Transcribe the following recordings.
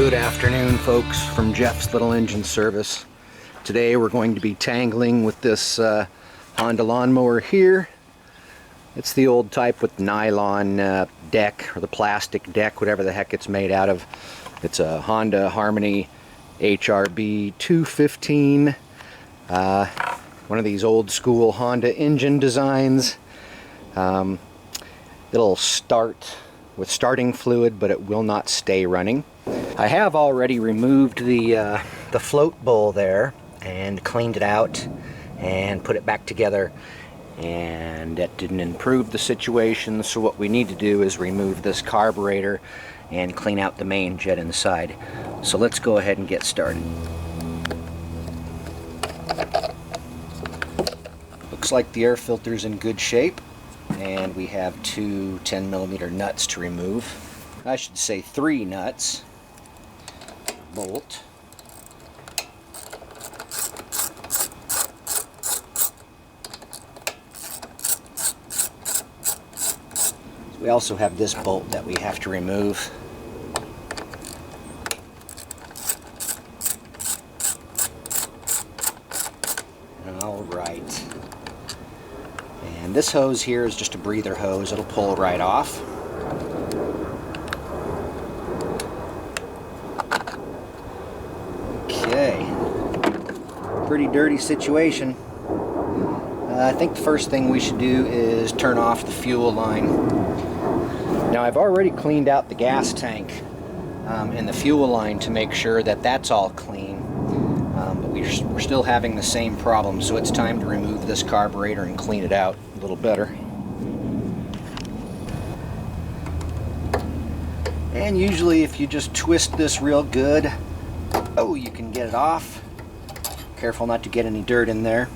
Good afternoon, folks, from Jeff's Little Engine Service. Today we're going to be tangling with this Honda lawnmower here. It's the old type with nylon deck, or the plastic deck, whatever the heck it's made out of. It's a Honda HRB HRB215. One of these old school Honda engine designs. It'll start with starting fluid, but it will not stay running. I have already removed the float bowl there and cleaned it out and put it back together, and that didn't improve the situation. So what we need to do is remove this carburetor and clean out the main jet inside. So let's go ahead and get started. Looks like the air filter's in good shape, and we have two 10mm nuts to remove. I should say 3 nuts. Bolt. We also have this bolt that we have to remove. Alright. And this hose here is just a breather hose. It'll pull right off. Okay. Pretty dirty situation. I think the first thing we should do is turn off the fuel line. Now, I've already cleaned out the gas tank and the fuel line to make sure that that's all clean, but we're still having the same problem, so it's time to remove this carburetor and clean it out a little better. And usually if you just twist this real good, you can get it off. Careful not to get any dirt in there.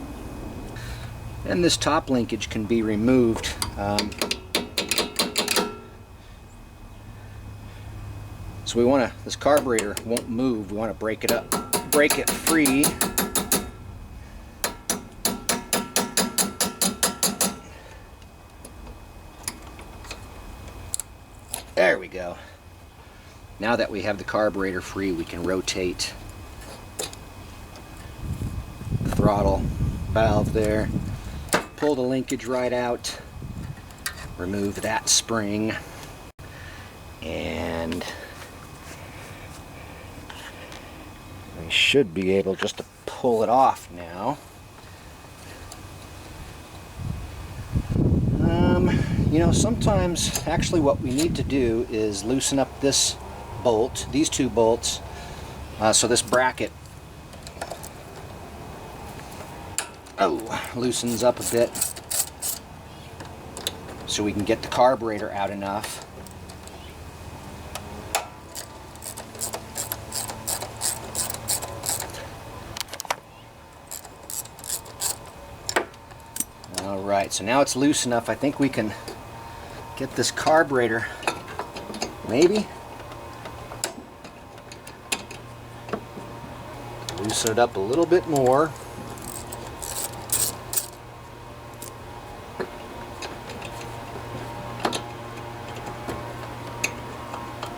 And this top linkage can be removed. So this carburetor won't move. We want to break it up, break it free. There we go. Now that we have the carburetor free, we can rotate the throttle valve there, pull the linkage right out, remove that spring, and we should be able just to pull it off now. You know, sometimes actually what we need to do is loosen up this bolt, these 2 bolts, so this bracket loosens up a bit, so we can get the carburetor out enough. Alright, so now it's loose enough. I think we can get this carburetor, maybe, loosen it up a little bit more.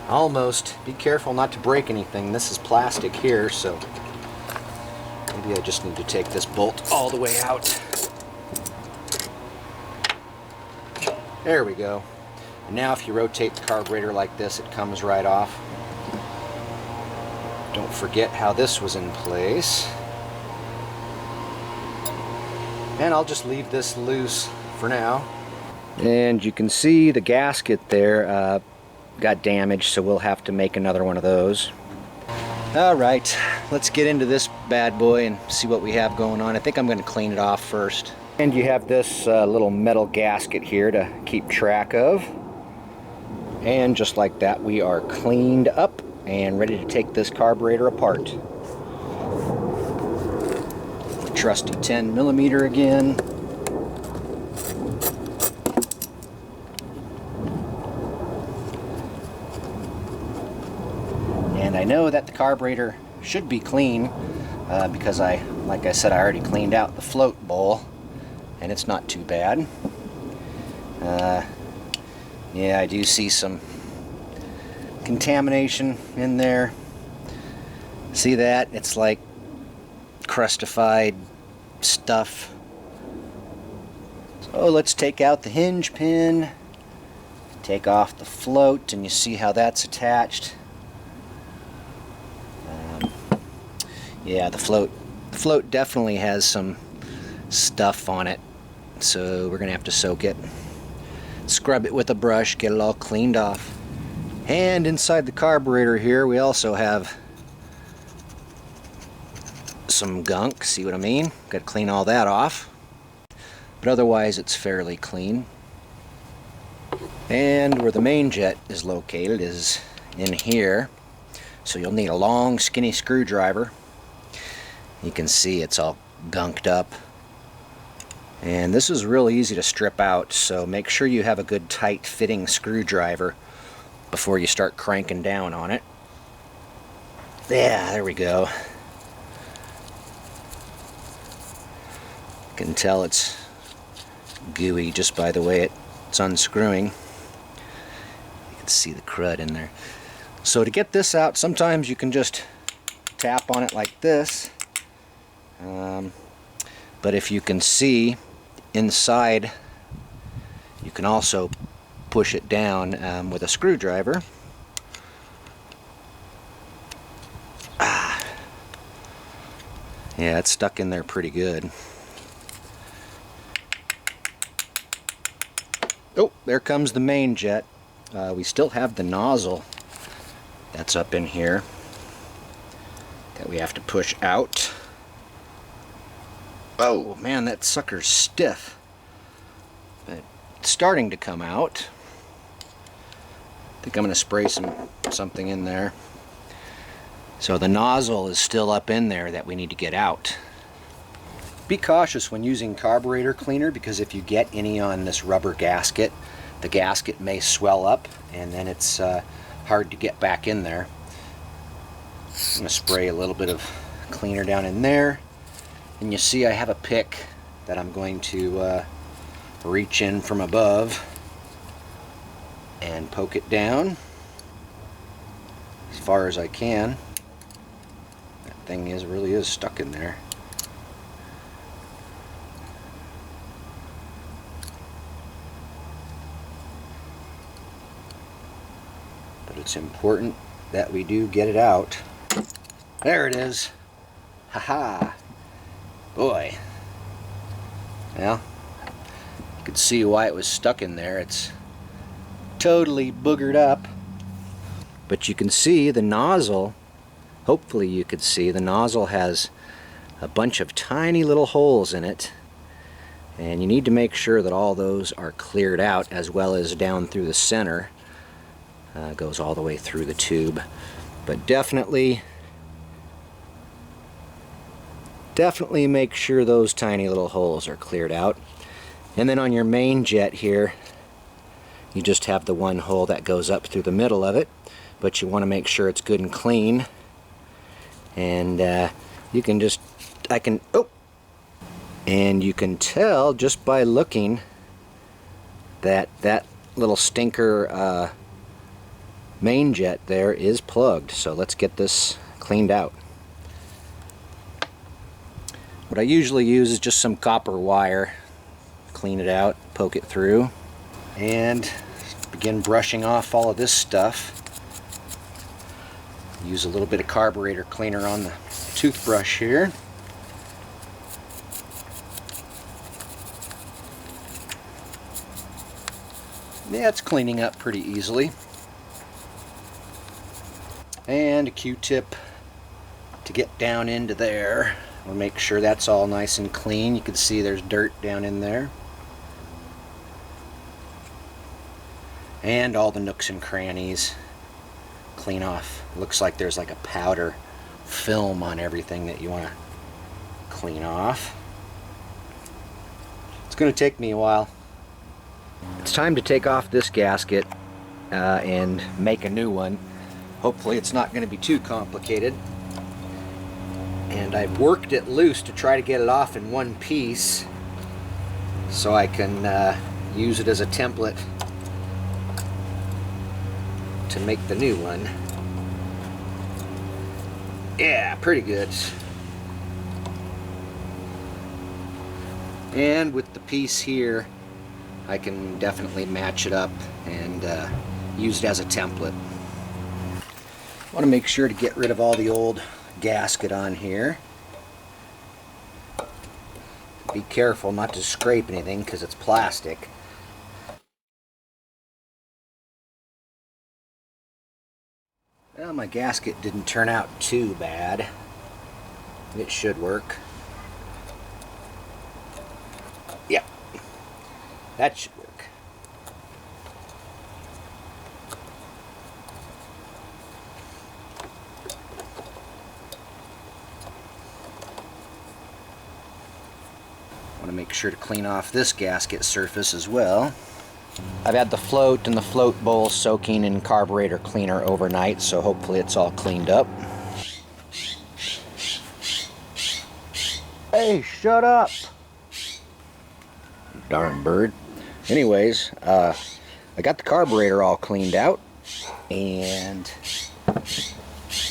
Almost. Be careful not to break anything. This is plastic here, so maybe I just need to take this bolt all the way out. There we go. And now if you rotate the carburetor like this, it comes right off. Don't forget how this was in place. And I'll just leave this loose for now. And you can see the gasket there got damaged, so we'll have to make another one of those. Alright, let's get into this bad boy and see what we have going on. I think I'm going to clean it off first. And you have this little metal gasket here to keep track of. And just like that, we are cleaned up and ready to take this carburetor apart. Trusty 10mm again. And I know that the carburetor should be clean because like I said, I already cleaned out the float bowl, and it's not too bad. Yeah, I do see some contamination in there. See that? It's like crustified stuff. So let's take out the hinge pin, take off the float, and you see how that's attached. Yeah, the float definitely has some stuff on it, so we're gonna have to soak it, scrub it with a brush, get it all cleaned off. And inside the carburetor here we also have some gunk, see what I mean? Got to clean all that off, but otherwise it's fairly clean. And where the main jet is located is in here, so you'll need a long skinny screwdriver. You can see it's all gunked up, and this is real easy to strip out, so make sure you have a good tight fitting screwdriver before you start cranking down on it. Yeah, there we go. You can tell it's gooey just by the way it's unscrewing. You can see the crud in there. So to get this out, sometimes you can just tap on it like this. But if you can see inside, you can also push it down with a screwdriver. Yeah, it's stuck in there pretty good. Oh, there comes the main jet. We still have the nozzle that's up in here that we have to push out. Oh man, that sucker's stiff, but it's starting to come out. I think I'm going to spray something in there. So the nozzle is still up in there that we need to get out. Be cautious when using carburetor cleaner, because if you get any on this rubber gasket, the gasket may swell up and then it's hard to get back in there. I'm going to spray a little bit of cleaner down in there, and you see I have a pick that I'm going to reach in from above and poke it down as far as I can. That thing really is stuck in there. But it's important that we do get it out. There it is. Haha. Boy. Well, you can see why it was stuck in there. It's totally boogered up. But you can see the nozzle, hopefully you could see, the nozzle has a bunch of tiny little holes in it. And you need to make sure that all those are cleared out, as well as down through the center. Goes all the way through the tube. But definitely make sure those tiny little holes are cleared out. And then on your main jet here, you just have the one hole that goes up through the middle of it, but you want to make sure it's good and clean. And you can just, and you can tell just by looking that that little stinker main jet there is plugged. So let's get this cleaned out. What I usually use is just some copper wire. Clean it out, poke it through, and begin brushing off all of this stuff. Use a little bit of carburetor cleaner on the toothbrush here. Yeah, it's cleaning up pretty easily. And a Q-tip to get down into there. We'll make sure that's all nice and clean. You can see there's dirt down in there. And all the nooks and crannies. Clean off. Looks like there's like a powder film on everything that you want to clean off. It's going to take me a while. It's time to take off this gasket and make a new one. Hopefully it's not going to be too complicated. And I've worked it loose to try to get it off in one piece so I can use it as a template to make the new one. Yeah, pretty good. And with the piece here, I can definitely match it up and use it as a template. I want to make sure to get rid of all the old gasket on here. Be careful not to scrape anything because it's plastic. Well, my gasket didn't turn out too bad. It should work. Yep, that should work. Want to make sure to clean off this gasket surface as well. I've had the float and the float bowl soaking in carburetor cleaner overnight, so hopefully it's all cleaned up. Hey, shut up! Darn bird. Anyways, I got the carburetor all cleaned out, and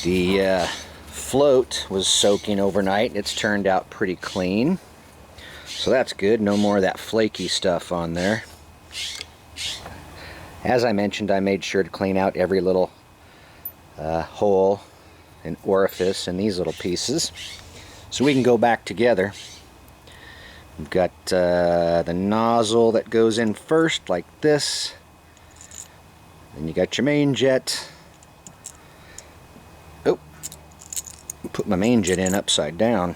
the float was soaking overnight. It's turned out pretty clean, so that's good. No more of that flaky stuff on there. As I mentioned, I made sure to clean out every little hole and orifice in these little pieces so we can go back together. We've got the nozzle that goes in first like this. Then you got your main jet. Oh, put my main jet in upside down.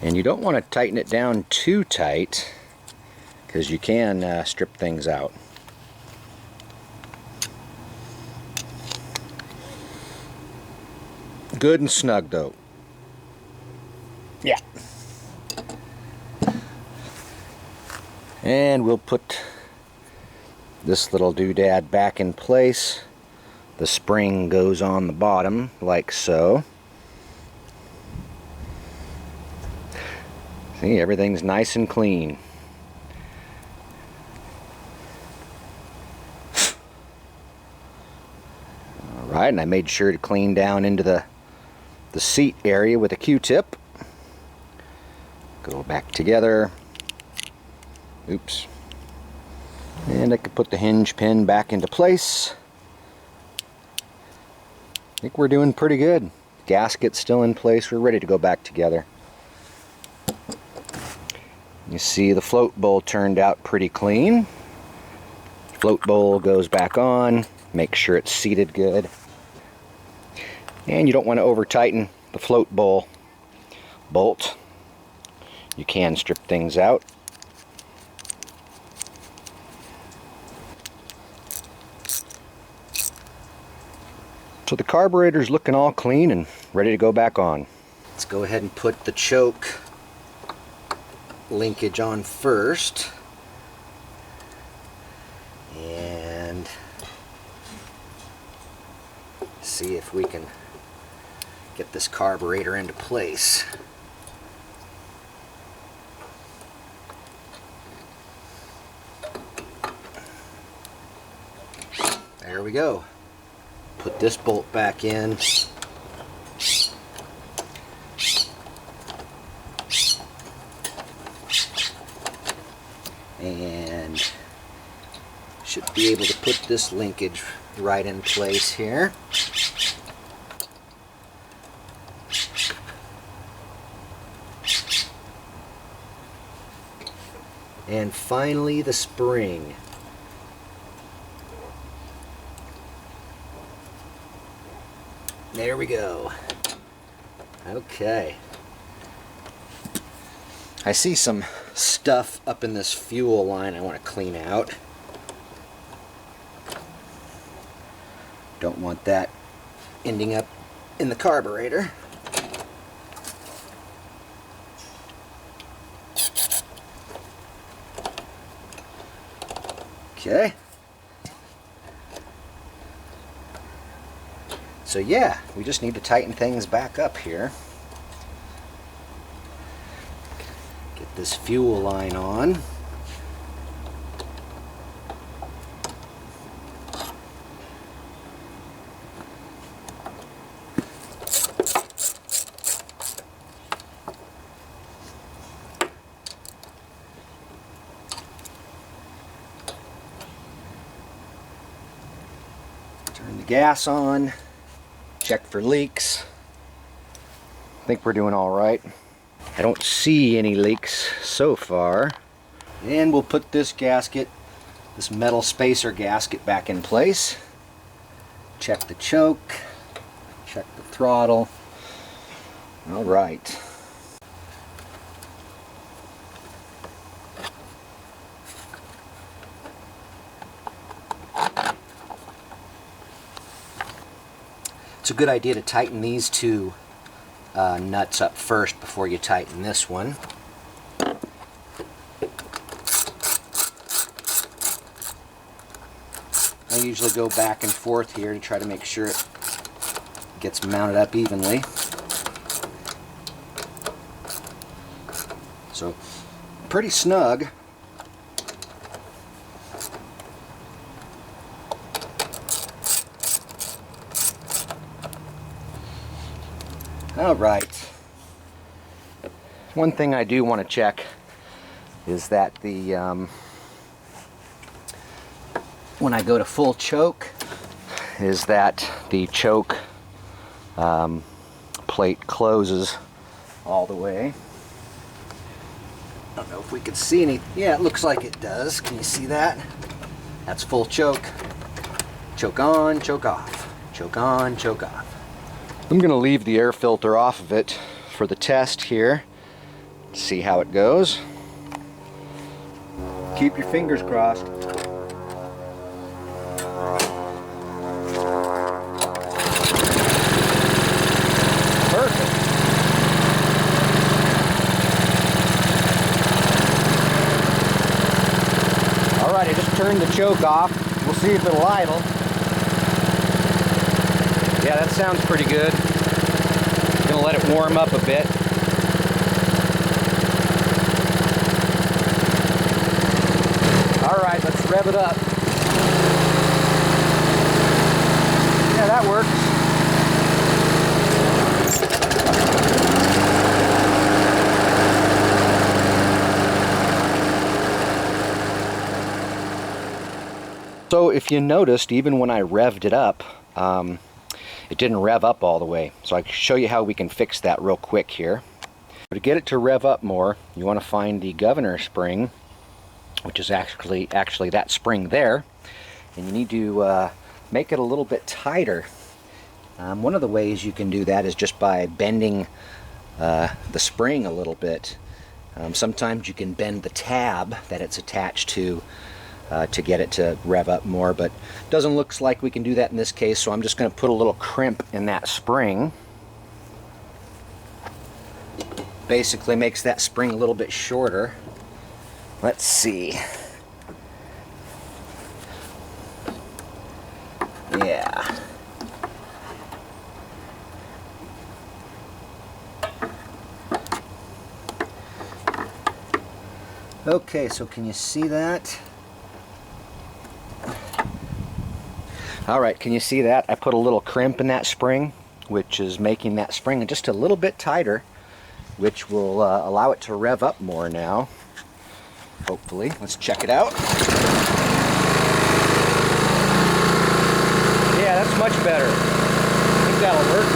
And you don't want to tighten it down too tight, because you can strip things out. Good and snug though. Yeah. And we'll put this little doodad back in place. The spring goes on the bottom like so. See, everything's nice and clean. Alright, and I made sure to clean down into the seat area with a Q-tip. Go back together. Oops. And I could put the hinge pin back into place. I think we're doing pretty good. Gasket's still in place. We're ready to go back together. You see the float bowl turned out pretty clean. Float bowl goes back on. Make sure it's seated good. And you don't want to over tighten the float bowl bolt. You can strip things out. So the carburetor's looking all clean and ready to go back on. Let's go ahead and put the choke linkage on first. And see if we can get this carburetor into place. There we go. Put this bolt back in. And should be able to put this linkage right in place here. And finally the spring. There we go. Okay. I see some stuff up in this fuel line I want to clean out. Don't want that ending up in the carburetor. Okay. So yeah, we just need to tighten things back up here. Get this fuel line on. gas on, check for leaks. I think we're doing all right. I don't see any leaks so far. And we'll put this gasket, this metal spacer gasket, back in place. Check the choke, check the throttle. All right. It's a good idea to tighten these two nuts up first before you tighten this one. I usually go back and forth here to try to make sure it gets mounted up evenly. So, pretty snug. All right. One thing I do want to check is that the when I go to full choke, is that the choke plate closes all the way. I don't know if we can see any. Yeah, it looks like it does. Can you see that? That's full choke. Choke on, choke off. Choke on, choke off. I'm going to leave the air filter off of it for the test here. See how it goes. Keep your fingers crossed. Perfect. All right, I just turned the choke off. We'll see if it'll idle. Yeah, that sounds pretty good. Gonna let it warm up a bit. All right, let's rev it up. Yeah, that works. So if you noticed, even when I revved it up, it didn't rev up all the way. So I can show you how we can fix that real quick here. But to get it to rev up more, you want to find the governor spring, which is actually that spring there, and you need to make it a little bit tighter. One of the ways you can do that is just by bending the spring a little bit. Sometimes you can bend the tab that it's attached to get it to rev up more, but it doesn't look like we can do that in this case, so I'm just going to put a little crimp in that spring. Basically makes that spring a little bit shorter. Let's see. Yeah. Okay, so can you see that? Alright, can you see that? I put a little crimp in that spring, which is making that spring just a little bit tighter, which will allow it to rev up more now. Hopefully. Let's check it out. Yeah, that's much better. I think that'll work.